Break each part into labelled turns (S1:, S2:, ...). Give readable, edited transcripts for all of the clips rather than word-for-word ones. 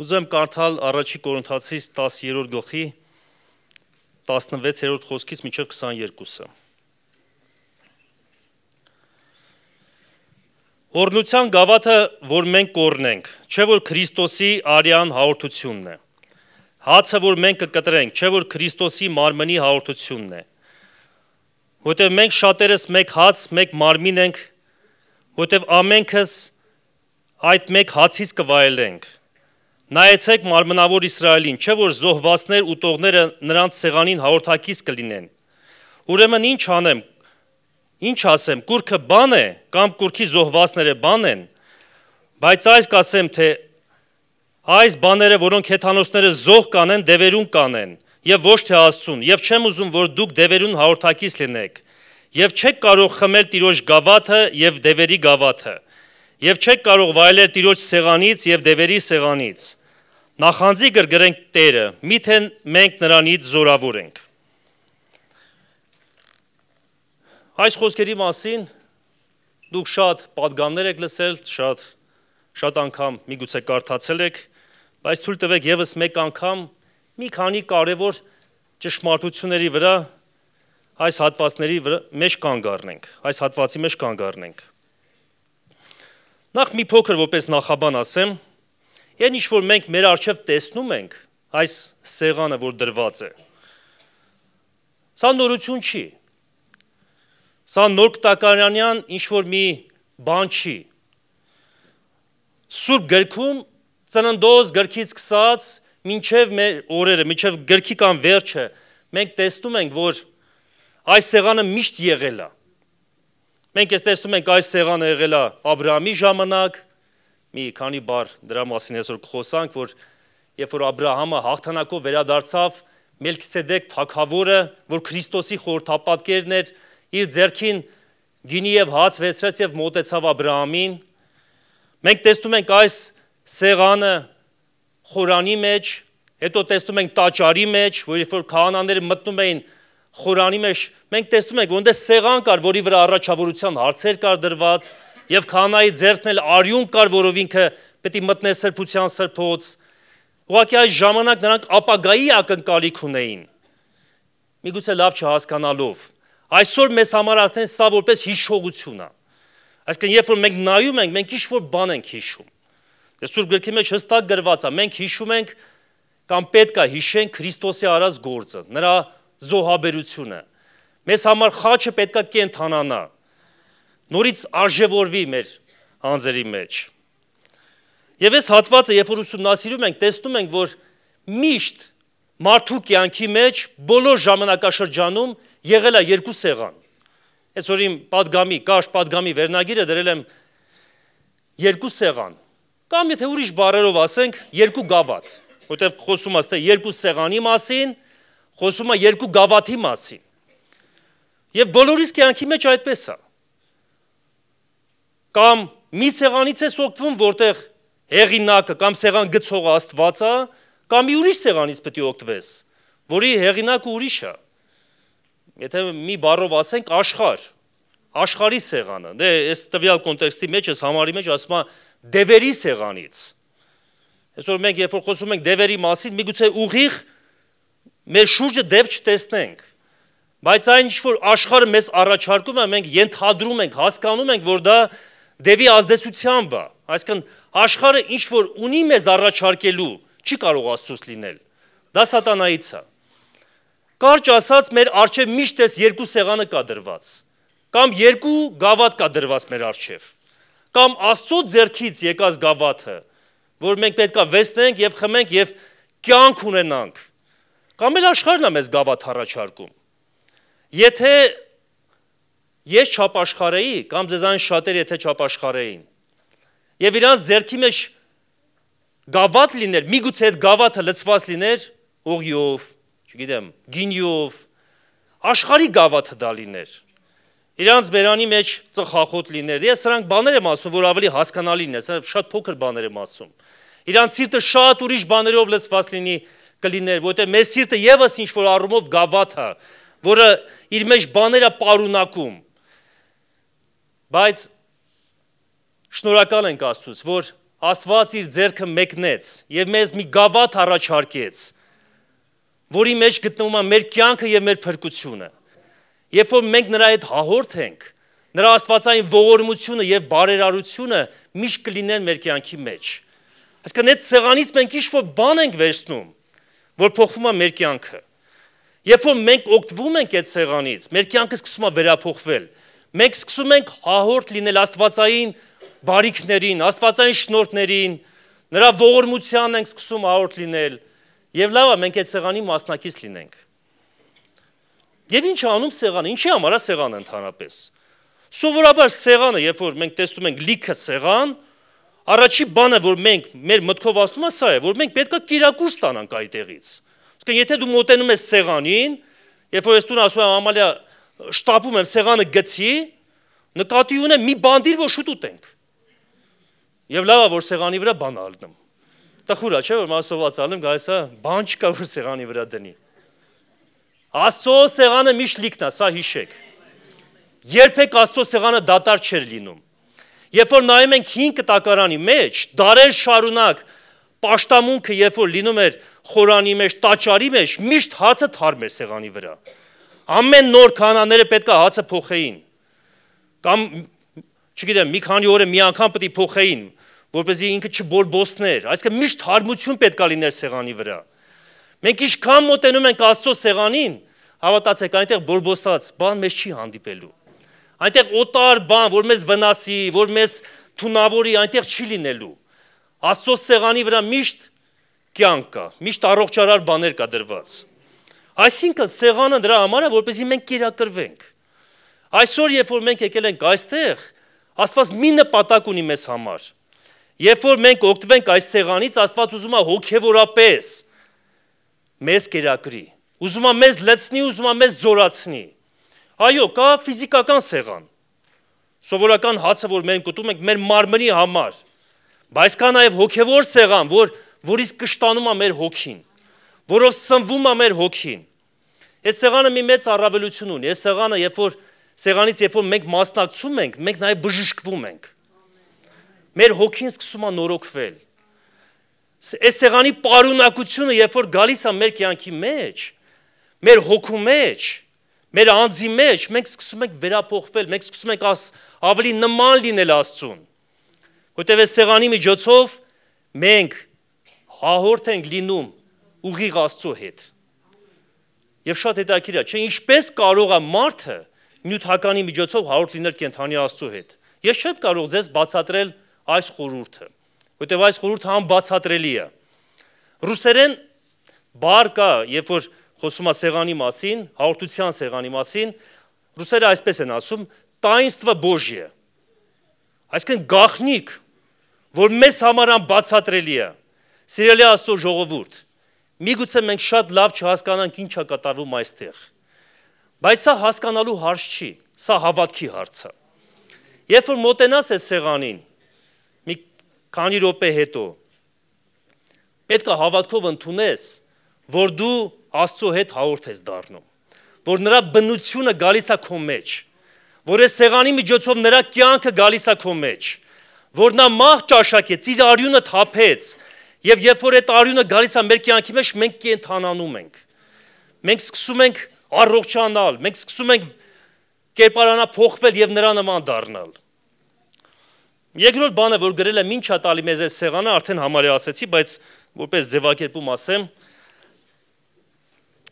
S1: Ուզում եմ կարդալ առաջի Կորինթացիս 10-րդ գլխի 16-րդ խոսքից մինչև 22-ը։ Օրհնության գավաթը, որ մենք կօրհնենք, չէ որ Քրիստոսի արյան հաղորդությունն է։ Հացը, որ մենք կկտրենք, չէ որ Քրիստոսի մարմնի հաղորդությունն է։ Որտեւ մենք շատերս մեկ հաց, մեկ մարմին ենք, որտեւ ամենքս այդ մեկ հացից կվայելենք։ Նայեցեք մարմնավոր Իսրայելին, չէ որ զոհվածներ ու տողները նրանց սեղանին հաղորդակից կլինեն։ Ուրեմն ինչ անեմ, ինչ ասեմ, կուրքը բան է, կամ կուրքի զոհվածները բան են, բայց այս կասեմ, թե այս բաները, որոնք հեթանոսները զոհ կանեն, դևերուն կանեն, եւ ոչ թե Աստծուն, եւ չեմ ուզում, որ դուք դևերուն հաղորդակից լինեք, եւ չեք կարող խմել Տիրոջ գավաթը եւ դևերի գավաթը, եւ չեք կարող վայելել Տիրոջ սեղանից եւ դևերի սեղանից։ Նախանձի գրգռենք Տերը, միթե մենք նրանից զորավոր ենք։ Այս խոսքերի մասին դուք շատ պատգամներ եք լսել, շատ անգամ միգուցե կարդացել եք, բայց թույլ տվեք եւս մեկ անգամ մի քանի կարևոր ճշմարտությունների վրա այս հատվածների մեջ կանգ առնենք, այս հատվածի մեջ կանգ առնենք։ Նախ մի փոքր որպես նախաբան ասեմ, այն ինչ որ մենք մեր առջև տեսնում ենք, այս սեղանը, որ դրված է, սա նորություն չի։ Սա նոր կտակարանյան ինչ-որ մի բան չի։ Սուրբ գրքում ծննդոց գրքից սկսած մինչև մեր օրերը, մինչև գրքի կամ վերջը, մենք տեսնում ենք, որ այս սեղանը միշտ եղել է։ Մենք ես տեսնում ենք այս սեղանը եղել է Աբրահամի ժամանակ, մի քանի բառ դրա մասին այսօր կխոսանք, որ երբ որ Աբրահամը հաղթանակով վերադարձավ, Մելքիսեդեկ թագավորը, որ Քրիստոսի խորհրդապատկերն էր, իր ձեռքին գինի եւ հաց վերցրեց եւ մոտեցավ Աբրահամին։ Մենք տեսնում ենք այս սեղանը խորանի մեջ, հետո տեսնում ենք տաճարի մեջ, որ երբ որ քահանաները մտնում էին խորանի մեջ, մենք տեսնում ենք, որ այնտեղ սեղան կար, որի վրա առաջավորության հարցեր կար դրված, եւ քահանայի ձեռքն էլ արյուն կար, որով ինքը պետք է մտնե սրբության սրբոց։ Ուղղակի այս ժամանակ նրանք ապագայի ակնկալիք ունեին։ Միգուցե լավ չհասկանալով։ Այսօր մեզ համար արդեն սա որպես հիշողություն է։ Այսինքն, երբ որ մենք նայում ենք, մենք ինչ-որ բան ենք հիշում։ Սուրբ գրքի մեջ հստակ գրված է, մենք հիշում ենք կամ պետք է հիշենք Քրիստոսի արած գործը, նրա զոհաբերությունը։ Մեզ համար խաչը պետք է կենթանանա, նորից արժևորվի մեր անձերի մեջ։ Եվ այս հատվածը, երբ որ ուսումնասիրում ենք, տեսնում ենք, որ միշտ մարդու կյանքի մեջ բոլոր ժամանակաշրջանում եղել է երկու սեղան։ Այսօր իմ պատգամի վերնագիրը դրել եմ երկու սեղան, կամ եթե ուրիշ բառերով ասենք, երկու գավաթ, որտեղ խոսում է երկու սեղանի մասին, խոսում է երկու գավաթի մասին։ Եվ բոլորիս կյանքի մեջ այդպես է։ Կամ մի սեղանից ես օգտվում, որտեղ հեղինակը կամ սեղան գցողը Աստված է, կամ մի ուրիշ սեղանից պետք է օգտվես, որի հեղինակը ուրիշ է։ Եթե մի բառով ասենք աշխարհի սեղանը, դե այս տվյալ կոնտեքստի մեջ, այս համարի մեջ ասում է դևերի սեղանից։ Այսօր մենք երբ որ խոսում ենք դևերի մասին, միգուցե ուղիղ մեր շուրջը դև չտեսնենք, բայց այն ինչ որ աշխարհը մեզ առաջարկում է, մենք ենթադրում ենք, հասկանում ենք, որ դա դևի ազդեցությամբ է։ Այսինքն աշխարհը ինչ որ ունի մեզ առաջարկելու, չի կարող Աստծուց լինել։ Դա սատանայից է։ Կարճ ասած, մեր առջև միշտ էս երկու սեղանը կա դրված, կամ երկու գավաթ կա դրված մեր առջև, կամ Աստծո ձեռքից եկած գավաթը, որ մենք պետք է վեսնենք եւ խմենք եւ կյանք ունենանք, կամ էլ աշխարհն է մեզ գավաթ առաջարկում։ Եթե ես չապաշխարեի, կամ ձեզանից շատեր եթե չապաշխարեին, եւ իրանց ձեռքի մեջ գավաթ լիներ, միգուցե այդ գավաթը լցված լիներ օղիով, չգիտեմ, գինիով, աշխարհի գավաթը դա լիներ։ Իրանց բերանի մեջ ծխախոտ լիներ։ Ես սրանք բաներ եմ ասում, որ ավելի հասկանալի լինեն, սա շատ փոքր բաներ եմ ասում։ Իրանց սիրտը շատ ուրիշ բաներով լցված կլիներ, որտեղ մեր սիրտը եւս ինչ որ առումով գավաթ է, որը իր մեջ բաներ է պարունակում։ Բայց շնորհակալ ենք Աստծուց, որ Աստված իր ձեռքը մեկնեց եւ մեզ մի գավաթ առաջարկեց, որի մեջ գտնվում է մեր կյանքը եւ մեր փրկությունը։ Երբ որ մենք նրա հետ հաղորդ ենք, նրա աստվածային ողորմությունը եւ բարերարությունը միշտ կլինեն մեր կյանքի մեջ։ Այսինքն այդ սեղանից մենք ինչ-որ բան ենք վերցնում, որ փոխվում է մեր կյանքը։ Երբ որ մենք օգտվում ենք այդ սեղանից, մեր կյանքը սկսում է վերափոխվել։ Մենք սկսում ենք հաղորդ լինել աստվածային բարիքներին, աստվածային շնորհներին, նրա ողորմությանն ենք սկսում հաղորդ լինել, եւ լավ է մենք այդ սեղանի մասնակից լինենք։ Եվ ինչ է անում սեղանը, ինչի համար է սեղանը ընդհանրապես։ Սովորաբար սեղանը, երբ որ մենք տեսնում ենք լիքը սեղան, առաջի բանը, որ մենք մեր մտքով ասում ենք, սա է, որ մենք պետք է կիրակուր ստանանք այդտեղից։ Իսկ եթե դու մոտենում ես սեղանին, երբ որ ես տուն ասում եմ ամալիա շտապում եմ սեղանը գցի, նկատի ունեմ մի բան դիր, որ շուտ ուտենք։ Եվ լավ է, որ սեղանի վրա բան ալնում։ Տխուր է, չէ՞ որ մասոված ալնում, գալիս է, բան չկա, որ սեղանի վրա դնի։ Աստծո սեղանը միշտ լիքն է, սա հիշեք։ Երբեք Աստծո սեղանը դատարկ չէր լինում։ Երբ որ նայում ենք 5 կտակարանի մեջ, դարեր շարունակ պաշտամունքը, երբ որ լինում էր խորանի մեջ, տաճարի մեջ, միշտ հացը թարմ էր սեղանի վրա։ Ամեն նոր քահանաները պետք է հացը փոխեին։ Կամ չգիտեմ, մի քանի օր մի անգամ պետք է փոխեին, որպեսզի ինքը չբորբոսներ։ Այսինքն միշտ հարմություն պետք է լիներ սեղանի վրա։ Մենք ինչքան մոտենում ենք Աստծո սեղանին, հավատացեք, այնտեղ բորբոսած բան մեզ չի հանդիպելու։ Այնտեղ օտար բան, որ մեզ վնասի, որ մեզ թունավորի, այնտեղ չի լինելու։ Աստծո սեղանի վրա միշտ կյանք կա, միշտ առողջարար բաներ կա դրված։ Այսինքն սեղանը դրա համար է, որպեսզի մենք կերակրվենք։ Այսօր, երբ որ մենք եկել ենք այստեղ, Աստված մի նպատակ ունի մեզ համար։ Երբ որ մենք օգտվենք այս սեղանից, Աստված ուզում է հոգևորապես մեզ կերակրի, ուզում է մեզ լցնի, ուզում է մեզ զորացնի։ Այո, կա ֆիզիկական սեղան, սովորական հացը, որ մենք ուտում ենք մեր մարմնի համար, բայց կա նաև հոգևոր սեղան, որից կշտանում է մեր հոգին, որով սնվում է մեր հոգին։ Այս սեղանը մի մեծ առավելություն ունի, այս սեղանը, սեղանից երբ որ մենք մասնակցում ենք, մենք նաև բժշկվում ենք։ Մեր հոգին սկսում է նորոգվել։ Այս սեղանի պարունակությունը, երբ որ գալիս է մեր կյանքի մեջ, մեր հոգու մեջ, մեր անձի մեջ, մենք սկսում ենք վերափոխվել, մենք սկսում ենք ավելի նման լինել Աստծուն։ Որտեղ այս սեղանի միջոցով մենք հաղորդ ենք լինում ուղիղ Աստծո հետ։ Եվ շատ հետաքրքիր է, չէ՞, ինչպես կարող է մարդը նյութականի միջոցով հաղորդ լինել կենդանի Աստծո հետ։ Ես չեմ կարող ձեզ բացատրել այս խորհուրդը, որտեղ այս խորհուրդը անբացատրելի է։ Ռուսերեն բառ կա, երբ որ խոսում է սեղանի մասին, հաղորդության սեղանի մասին, ռուսերը այսպես են ասում՝ «Таинство Божье», այսինքն գաղտնիք, որ մեզ համար անբացատրելի է։ Սիրելի Աստծո ժողովուրդ, միգուցե մենք շատ լավ չհասկանանք ինչ է կատարվում այստեղ, բայց սա հասկանալու հարց չի, սա հավատքի հարց է։ Երբ որ մոտենաս այս սեղանին, մի քանի րոպե հետո, պետք է հավատքով ընդունես, որ դու Աստծո հետ հաղորդ ես դառնում, որ նրա բնությունը գալիս է քո մեջ, որ այս սեղանի միջոցով նրա կյանքը գալիս է քո մեջ, որ նա մահ ճաշակեց, իր արյունը թափեց, եւ երբ որ այդ արյունը գալիս է մեր կյանքի մեջ, մենք կենթանանում ենք։ Մենք սկսում ենք առողջանալ, մենք սկսում ենք կերպարանափոխվել եւ նրա նման դառնալ։ Երկրորդ բանը, որ գրել եմ, ինչ է տալի մեզ այս սեղանը, արդեն համարյա ասեցի, բայց որպես ձևակերպում ասեմ,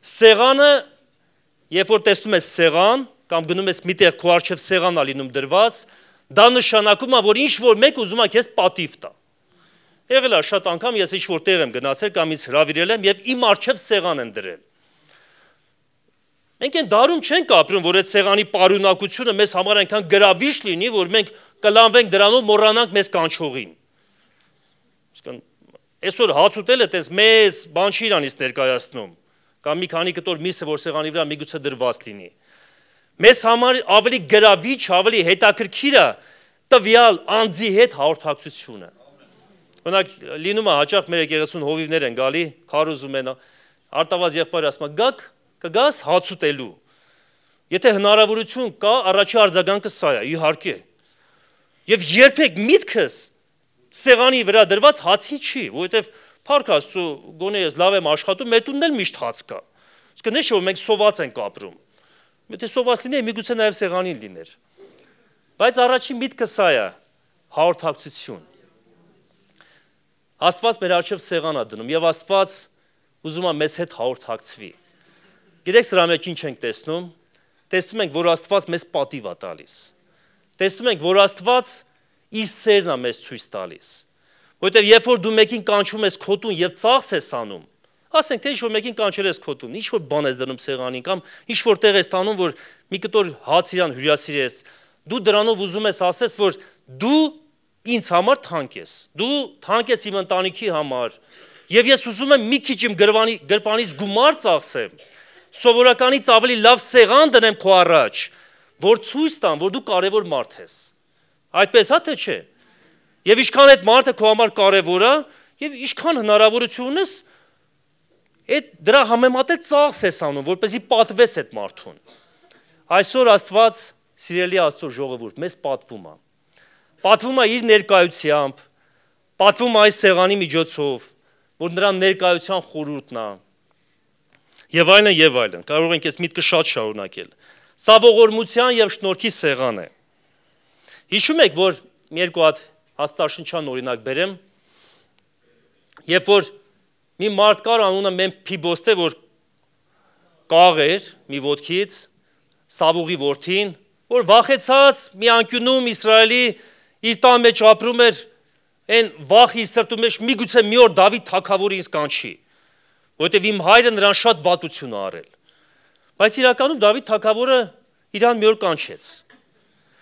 S1: սեղանը, երբ որ տեսնում ես սեղան, կամ գնում ես միտեղ քո առջև սեղան ա լինում դրված, դա նշանակում է, որ ինչ որ մեկ ուզում է քեզ պատիվ տա։ Եղել է շատ անգամ ես ինչ որ տեղ եմ գնացել կամ ինձ հրավիրել եմ եւ իմ առջև սեղան են դրել։ Մենք այն դարում չենք ապրում, որ այդ սեղանի պարունակությունը մեզ համար այնքան գրավիչ լինի, որ մենք կլանվենք դրանով, մոռանանք մեզ կանչողին։ Այսօր հաց ուտելը տես մեծ բան չի իրանից ներկայացնում, կամ մի քանի կտոր միսը, որ սեղանի վրա միգուցե դրված լինի։ Մեզ համար ավելի գրավիչ, ավելի հետաքրքիր է տվյալ անձի հետ հաղորդակցությունը։ Օրինակ լինում է հաճախ մեր եկեղեցուն հովիվներ են գալի, քարոզում են, արտավազ եղբայրը ասում է՝ «Գաք, կգաս հաց ուտելու»։ Եթե հնարավորություն կա, առաջի արձագանքը սա է, իհարկե։ Եվ երբեք միտքս սեղանի վրա դրված հացի չի, որովհետև Փառք Աստծո, գոնե ես լավ եմ աշխատում, մեր տունն էլ միշտ հաց կա։ Իսկ նշ որ մենք սոված ենք ապրում։ Եթե սոված լինեի, միգուցե նաև սեղանին լիներ։ Բայց առաջին միտքը սա է, հաղորդակցություն։ Աստված մեր առջև սեղան է դնում եւ Աստված ուզում է մեզ հետ հաղորդակցվի։ Գիտեք սրա մեջ ինչ ենք տեսնում։ Տեսնում ենք, որ Աստված մեզ պատիվ է տալիս։ Տեսնում ենք, որ Աստված իր սերն է մեզ ցույց տալիս։ Որտեւ երբ որ դու մեկին կանչում ես քոտուն եւ ծախս ես անում, ասենք թե ինչ որ մեկին կանչել ես քոտուն, ինչ որ բան ես դնում սեղանին կամ ինչ որ տեղ ես տանում, որ մի կտոր հաց իրան հյուրասիրի ես, դու դրանով ուզում ես ասես, որ դու ինձ համար թանկ ես։ Դու թանկ ես իմ ընտանիքի համար, եւ ես ուզում եմ մի քիչ իմ գրպանից գումար ծախսեմ, սովորականից ավելի լավ սեղան դնեմ քո առաջ, որ ցույց տամ, որ դու կարևոր մարդ ես։ Այդպես հա թե չէ։ Եվ ինչքան այդ մարդը քո համար կարևոր է, եւ ինչքան հնարավորություն ունես, այդ դրա համեմատել ծախս ես անում, որպեսզի պատվես այդ մարդուն։ Այսօր Աստված, սիրելի Աստծո ժողովուրդ, մեզ պատվում է։ Պատվում է իր ներկայությամբ, պատվում է այս սեղանի միջոցով, որ նրա ներկայության խորհուրդն է։ Եվ այլն եւ այլն։ Կարող ենք այս միտքը շատ շարունակել։ Սա ողորմության եւ շնորհքի սեղան է։ Հիշում եք, որ մի երկու հատ Աստվածաշնչյան օրինակ բերեմ, երբ որ մի մարդ կար անունը Մեմփիբոստե, որ կաղ էր մի ոտքից, Սավուղի որդին, որ վախեցած մի անկյունում Իսրայելի իր տան մեջ ապրում էր, այն վախ իր սրտում մեջ միգուցե մի օր Դավիթ թագավորը ինձ կանչի, որովհետև իմ հայրը նրան շատ վատություն է արել։ Բայց իրականում Դավիթ թագավորը իրան մի օր կանչեց։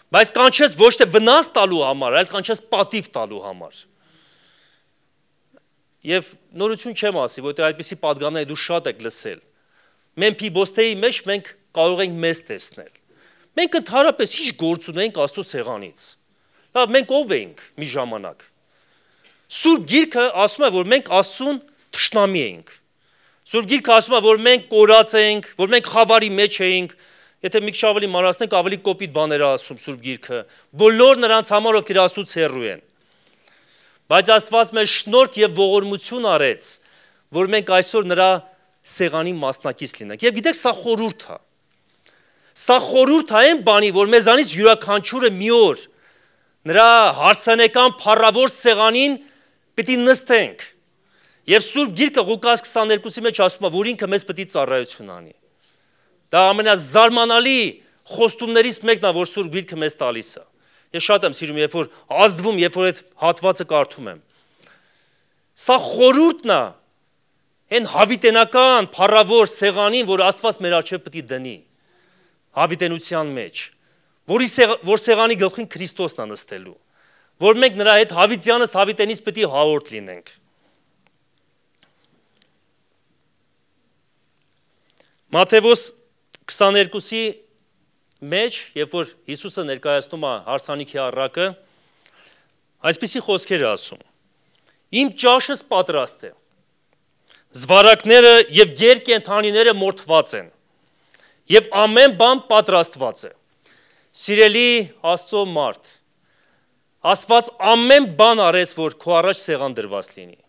S1: Բայց կանչեց ոչ թե վնաս տալու համար, այլ կանչեց պատիվ տալու համար։ Եվ նորություն չեմ ասի, որտեղ այդպիսի պատգամներ դու շատ եք լսել։ Մեմփիբոստեի մեջ մենք կարող ենք մեզ տեսնել։ Մենք ընդհանրապես ինչ գործ ունենք Աստծո սեղանից։ Լավ, մենք ով ենք մի ժամանակ։ Սուրբ Գիրքը ասում է, որ մենք Աստծուն թշնամի ենք։ Սուրբ Գիրքը ասում է, որ մենք կորած ենք, որ մենք խավարի մեջ ենք։ Եթե մի քիչ ավելի մանրացնենք, ավելի կոպիտ բաներ է ասում Սուրբ Գիրքը։ Բոլոր նրանց համար, ովքեր Աստծուց հեռու են։ Բայց Աստված մեզ շնորհք եւ ողորմություն արեց, որ մենք այսօր նրա սեղանի մասնակից լինենք։ Եվ գիտեք, սա խորհուրդ է։ Սա խորհուրդ է այն բանի, որ մեզանից յուրաքանչյուրը մի օր նրա հարսանեկան փառավոր սեղանին պիտի նստենք։ Եվ Սուրբ Գիրքը Ղուկաս 22-ի մեջ ասում է, որ ինքը մեզ պիտի ծառայություն անի։ Դա ամենազարմանալի խոստումներից մեկն է, որ Սուրբ Գիրքը մեզ տալիս է։ Ես շատ եմ սիրում, երբ որ ազդվում, երբ որ այդ հատվածը կարդում եմ։ Սա խորհուրդն է այն հավիտենական փառավոր սեղանին, որ Աստված մեր առջև պիտի դնի հավիտենության մեջ, որ սեղանի գլխին Քրիստոսն է նստելու, որ մենք նրա հետ հավիտյանս հավիտենից պիտի հաղորդ լինենք։ Մատթեոս 22-ի մեջ, երբ որ Հիսուսը ներկայացնում է հարսանիքի առակը, այսպիսի խոսքեր է ասում. Իմ ճաշս պատրաստ է, զվարակները եւ գերկենդանիները մորթված են, եւ ամեն բան պատրաստված է։ Սիրելի Աստծո մարդ, Աստված ամեն բան արեց, որ քո առաջ սեղան դրված լինի,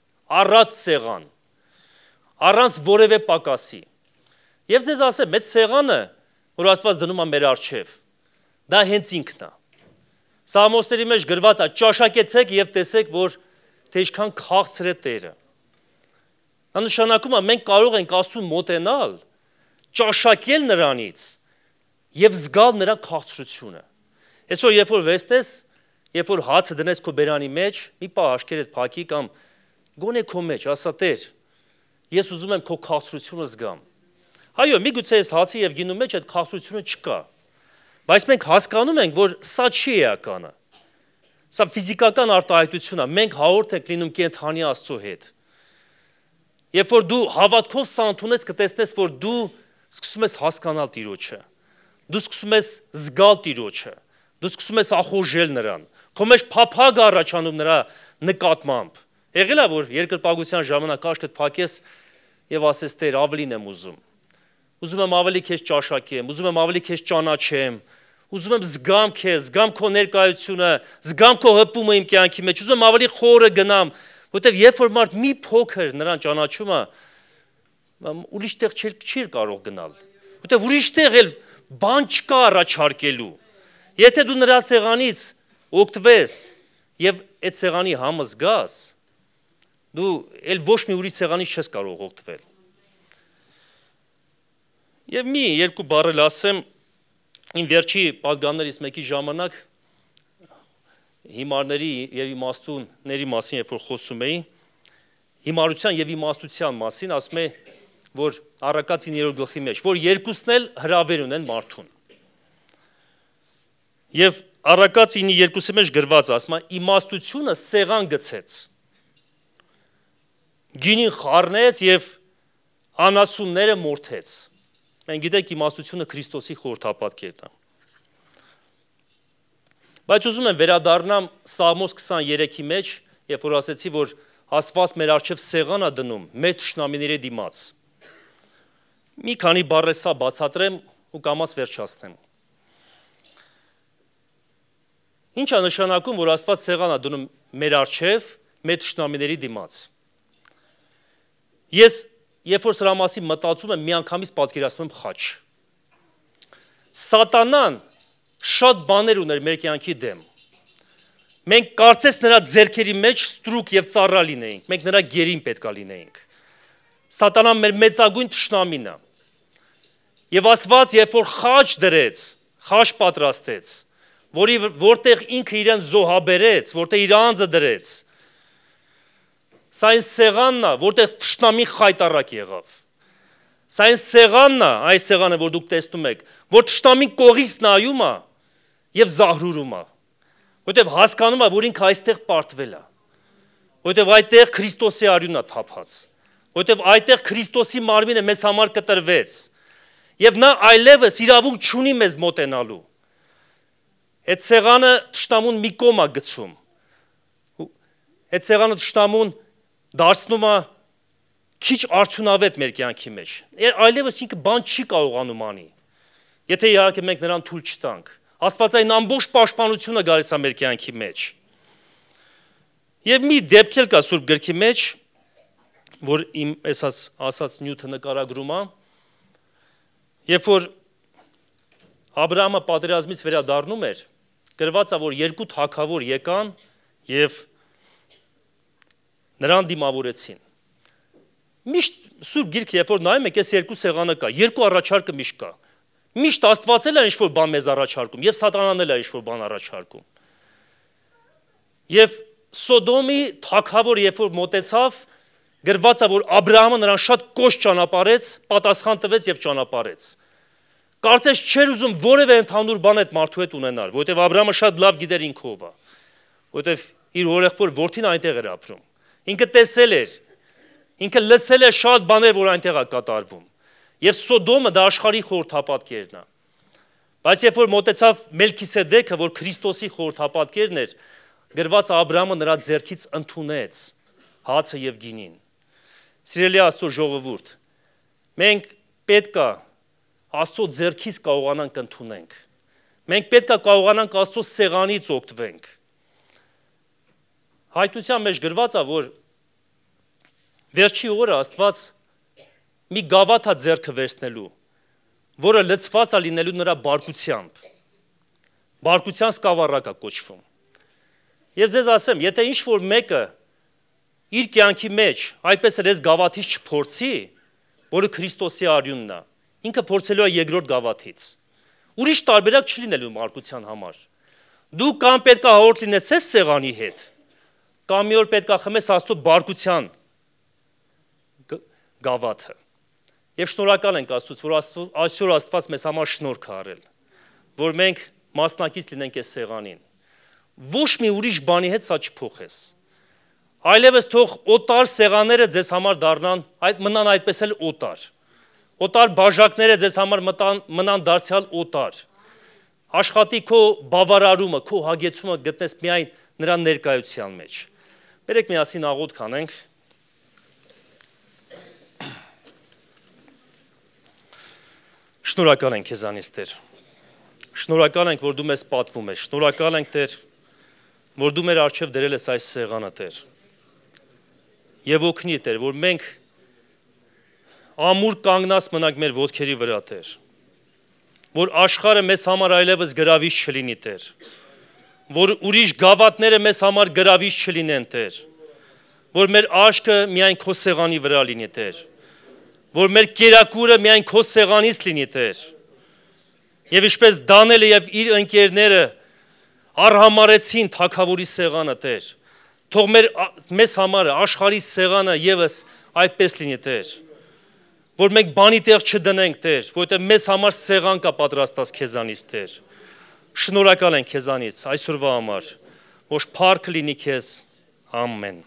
S1: առատ սեղան, առանց որևէ պակասի։ Եվ ձեզ ասեմ, այդ սեղանը, որ Աստված դնում է մեր առջև, դա հենց ինքն է։ Սաղմոսների մեջ գրված է, ճաշակեցեք եւ տեսեք, որ թե ինչքան քաղցր է Տերը։ Դա նշանակում է, մենք կարող ենք Աստծուն մոտենալ, ճաշակել նրանից եւ զգալ նրա քաղցրությունը։ Այսօր երբ որ վերցնես, երբ որ հացը դնես քո բերանի մեջ, մի պահ աշկերտ փակի կամ գոնե քո մեջ, ասա Տեր, ես ուզում եմ քո քաղցրությունը զգամ։ Այո, միգուցե այս հացի եւ գինու մեջ այդ քաղցրությունը չկա, բայց մենք հասկանում ենք, որ սա չի էականը։ Սա ֆիզիկական արտահայտություն է, մենք հաղորդ ենք լինում կենդանի Աստծո հետ։ Երբ որ դու հավատքով սա ընդունես, կտեսնես, որ դու սկսում ես հասկանալ Տիրոջը, դու սկսում ես զգալ Տիրոջը, դու սկսում ես ախորժել նրան, քո մեջ փափագ առաջանում նրա նկատմամբ։ Եղել է, որ երկրպագության ժամանակ աչքդ փակես եւ ասես Տեր, ավելին եմ ուզում եմ ավելի քեզ ճաշակեմ, ուզում եմ ավելի քեզ ճանաչեմ, ուզում եմ զգամ քեզ, զգամ քո ներկայությունը, զգամ քո հպումը իմ կյանքի մեջ, ուզում եմ ավելի խորը գնամ, որտեվ երբ որ մարդ մի փոքր նրան ճանաչում է, ուրիշ տեղ չի կարող գնալ, որտեվ ուրիշ տեղ էլ բան չկա առաջարկելու։ Եթե դու նրա սեղանից օգտվես եւ այդ սեղանի համը զգաս, դու էլ ոչ մի ուրիշ սեղանից չես կարող օգտվել։ Եվ մի երկու բառ էլ ասեմ, իմ վերջի պատգամներից մեկի ժամանակ հիմարների եւ իմաստունների մասին երբ որ խոսում էի, հիմարության եւ իմաստության մասին ասում է, որ Առակաց 9-րդ գլխի մեջ, որ երկուսն էլ հրավեր ունեն մարդուն։ Եվ Առակաց 9:2-ի մեջ գրված ասում է, իմաստությունը սեղան գցեց, գինին խառնեց եւ անասունները մորթեց։ Մենք գիտենք իմաստությունը Քրիստոսի խորհրդապատկերն է։ Բայց ուզում եմ վերադառնամ Սաղմոս 23-ի մեջ, երբ որ ասեցի, որ Աստված մեր առջև սեղան է դնում մեր թշնամիների դիմաց։ Մի քանի բառ սա բացատրեմ ու կամաց վերջացնեմ։ Ինչ է նշանակում, որ Աստված սեղան է դնում մեր առջև մեր թշնամիների դիմաց։ Ես երբ որ սրա մասին մտածում եմ, միանգամից պատկերացնում եմ խաչ։ Սատանան շատ բաներ ուներ մեր կյանքի դեմ։ Մենք կարծես նրա ձեռքերի մեջ ստրուկ եւ ծառա լինեինք, մենք նրա գերին պետքա լինեինք։ Սատանան մեր մեծագույն թշնամին է։ Եվ Աստված երբ որ խաչ դրեց, խաչ պատրաստեց, որտեղ ինքը իրեն զոհաբերեց, որտեղ իր անձը դրեց, սա այն սեղանն է, որտեղ թշնամին խայտառակ եղավ։ Սա այն սեղանն է, այս սեղանը, որ դուք տեսնում եք, որ թշնամին կողից նայում է եւ զահրուրում է, որտեղ հասկանում է, որ ինքը այստեղ պարտվել է, որտեղ այդտեղ Քրիստոսի արյունն է թափած, որտեղ այդտեղ Քրիստոսի մարմինը մեզ համար կտրվեց, եւ նա այլևս իրավունք չունի մեզ մոտենալու։ Այդ սեղանը թշնամուն մի կողմ է գցում։ Այդ սեղանը թշնամուն դարձնում է քիչ արդյունավետ մեր կյանքի մեջ։ Այլևս ինքը բան չի կարողանում անի։ Եթե իհարկե մենք նրան թույլ չտանք։ Աստվածային ամբողջ պաշտպանությունը գալիս է մեր կյանքի մեջ։ Եվ մի դեպք էլ կա Սուրբ գրքի մեջ, որ իմ ասած նյութը նկարագրում է, երբ որ Աբրահամը պատերազմից վերադառնում էր, գրված է, որ երկու թագավոր եկան եւ նրան դիմավորեցին։ Միշտ Սուրբ Գիրքը, երբ որ նայում եք, այս երկու սեղանը կա, երկու առաջարկը միշտ կա։ Միշտ Աստված էլ է ինչ-որ բան մեզ առաջարկում, եւ Սատանան էլ է ինչ-որ բան առաջարկում։ Եվ Սոդոմի թագավոր երբ որ մոտեցավ, գրված է, որ Աբրահամը նրան շատ կոշտ ճանապարհեց, պատասխան տվեց եւ ճանապարհեց։ Կարծես չէր ուզում որևէ ընդհանուր բան այդ մարդու հետ ունենալ, որովհետեւ Աբրահամը շատ լավ գիտեր ինքով է, որովհետեւ իր օրեղբոր որդին այնտեղ էր ապրում։ Ինքը տեսել էր, ինքը լսել էր շատ բաներ, որ այնտեղ է կատարվում։ Եվ Սոդոմը դա աշխարհի խորհրդապատկերն է։ Բայց երբ որ մոտեցավ Մելքիսեդեքը, որ Քրիստոսի խորհրդապատկերն էր, գրված Աբրահամը նրա ձեռքից ընդունեց հացը եւ գինին։ Սիրելի Աստծո ժողովուրդ, մենք պետք է Աստծո ձեռքից կարողանանք ընդունենք։ Մենք պետք է կարողանանք Աստծո սեղանից օգտվենք։ Հայտնության մեջ գրված է, որ վերջի օրը Աստված մի գավաթ է ձեռքը վերցնելու, որը լցված է լինելու նրա բարկությամբ։ Բարկության սկավառակ է կոչվում։ Ես ձեզ ասեմ, եթե ինչ-որ մեկը իր կյանքի մեջ այդպես էլ այս գավաթից չփորձի, որը Քրիստոսի արյունն է, ինքը փորձելու է երկրորդ գավաթից։ Ուրիշ տարբերակ չի լինելու բարկության համար։ Դու կամ պետք է հաղորդ լինես այս սեղանի հետ, կամ մի օր պետք է խմես Աստծո բարկության գավաթը։ Եվ շնորհակալ ենք Աստծուց, որ այսօր Աստված մեզ համար շնորհք է արել, որ մենք մասնակից լինենք այս սեղանին։ Ոչ մի ուրիշ բանի հետ սա չփոխես։ Այլևս թող օտար սեղանները ձեզ համար դառնան, մնան այդպես էլ օտար։ Օտար բաժակները ձեզ համար մնան դարձյալ օտար։ Աշխատի քո բավարարումը, քո հագեցումը գտնես միայն նրա ներկայության մեջ։ Բերեք միասին աղոթք անենք։ Շնորհակալ ենք քեզանից Տեր։ Շնորհակալ ենք, որ դու մեզ պատվում ես։ Շնորհակալ ենք, Տեր, որ դու մեր առջև դրել ես այս սեղանը, Տեր։ Եվ օգնի, Տեր, որ մենք ամուր կանգնած մնանք մեր ոտքերի վրա, Տեր։ Որ աշխարհը մեզ համար այլևս գրավիչ չլինի, Տեր։ Որ ուրիշ գավաթները մեզ համար գրավիչ չլինեն, Տեր։ Որ մեր աշկը միայն քո սեղանի վրա լինի, Տեր։ Որ մեր կերակուրը միայն քո սեղանից լինի, Տեր։ Եվ ինչպես Դանիելը եւ իր ընկերները արհամարեցին թագավորի սեղանը, Տեր։ Թող մեզ համար աշխարհի սեղանը եւս այդպես լինի, Տեր։ Որ մենք բանի տեղ չդնենք, Տեր, որովհետեւ մեզ համար սեղան կա պատրաստած քեզանից, Տեր։ Շնորհակալ ենք քեզանից այսօրվա համար, որ փառք լինի քեզ, ամեն։